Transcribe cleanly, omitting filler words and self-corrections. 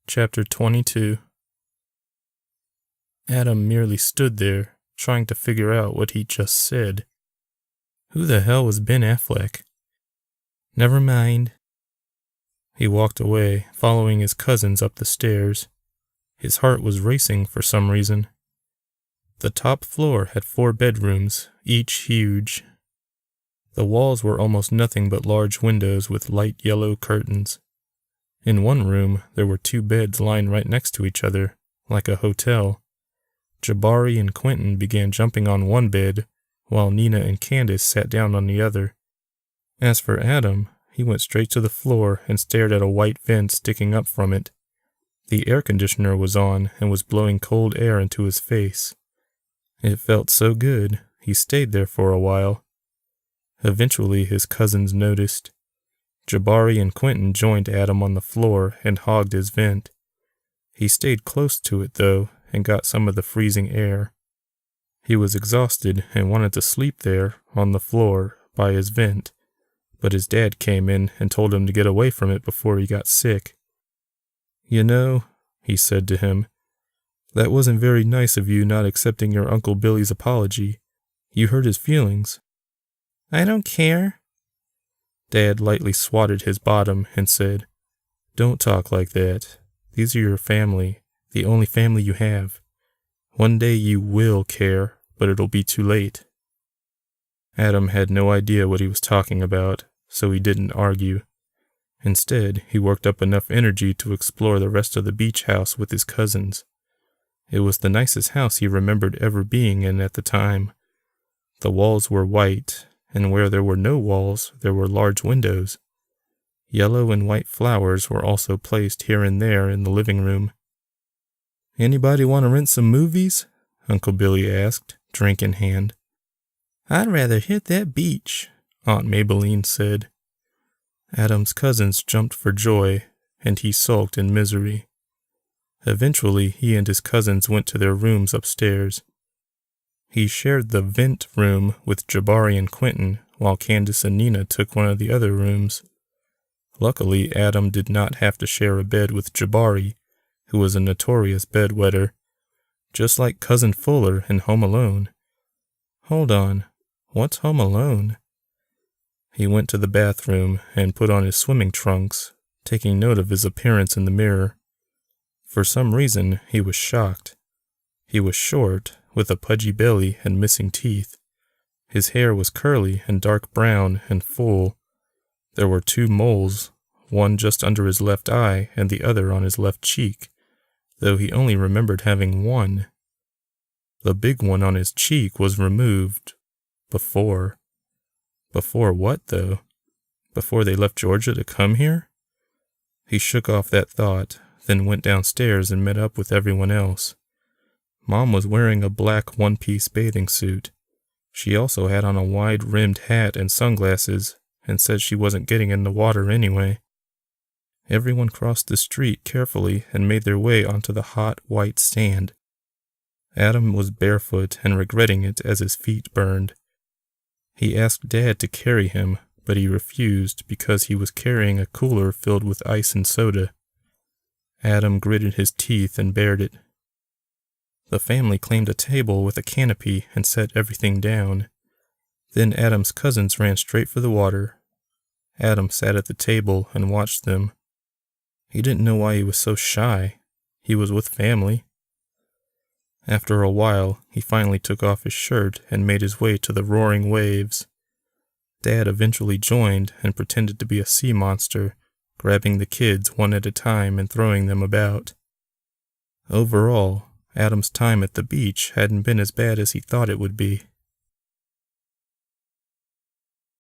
Chapter 22. Adam merely stood there, trying to figure out what he'd just said. Who the hell was Ben Affleck? Never mind. He walked away, following his cousins up the stairs. His heart was racing for some reason. The top floor had 4 bedrooms, each huge. The walls were almost nothing but large windows with light yellow curtains. In one room, there were 2 beds lying right next to each other, like a hotel. Jabari and Quentin began jumping on one bed, while Nina and Candace sat down on the other. As for Adam, he went straight to the floor and stared at a white vent sticking up from it. The air conditioner was on and was blowing cold air into his face. It felt so good, he stayed there for a while. Eventually his cousins noticed. Jabari and Quentin joined Adam on the floor and hogged his vent. He stayed close to it, though, and got some of the freezing air. He was exhausted and wanted to sleep there, on the floor, by his vent, but his dad came in and told him to get away from it before he got sick. "You know," he said to him, "that wasn't very nice of you not accepting your Uncle Billy's apology. You hurt his feelings." "I don't care." Dad lightly swatted his bottom and said, "Don't talk like that. These are your family, the only family you have. One day you will care, but it'll be too late." Adam had no idea what he was talking about, so he didn't argue. Instead, he worked up enough energy to explore the rest of the beach house with his cousins. It was the nicest house he remembered ever being in at the time. The walls were white, and where there were no walls, there were large windows. Yellow and white flowers were also placed here and there in the living room. "Anybody want to rent some movies?" Uncle Billy asked, drink in hand. "I'd rather hit that beach," Aunt Maybelline said. Adam's cousins jumped for joy, and he sulked in misery. Eventually, he and his cousins went to their rooms upstairs. He shared the vent room with Jabari and Quentin, while Candace and Nina took one of the other rooms. Luckily, Adam did not have to share a bed with Jabari, who was a notorious bedwetter, just like Cousin Fuller in Home Alone. Hold on, what's Home Alone? He went to the bathroom and put on his swimming trunks, taking note of his appearance in the mirror. For some reason, he was shocked. He was short, with a pudgy belly and missing teeth. His hair was curly and dark brown and full. There were 2 moles, one just under his left eye and the other on his left cheek, though he only remembered having one. The big one on his cheek was removed. Before what, though? Before they left Georgia to come here? He shook off that thought, then went downstairs and met up with everyone else. Mom was wearing a black one-piece bathing suit. She also had on a wide-rimmed hat and sunglasses, and said she wasn't getting in the water anyway. Everyone crossed the street carefully and made their way onto the hot, white sand. Adam was barefoot and regretting it as his feet burned. He asked Dad to carry him, but he refused because he was carrying a cooler filled with ice and soda. Adam gritted his teeth and bared it. The family claimed a table with a canopy and set everything down. Then Adam's cousins ran straight for the water. Adam sat at the table and watched them. He didn't know why he was so shy. He was with family. After a while, he finally took off his shirt and made his way to the roaring waves. Dad eventually joined and pretended to be a sea monster, grabbing the kids one at a time and throwing them about. Overall, Adam's time at the beach hadn't been as bad as he thought it would be.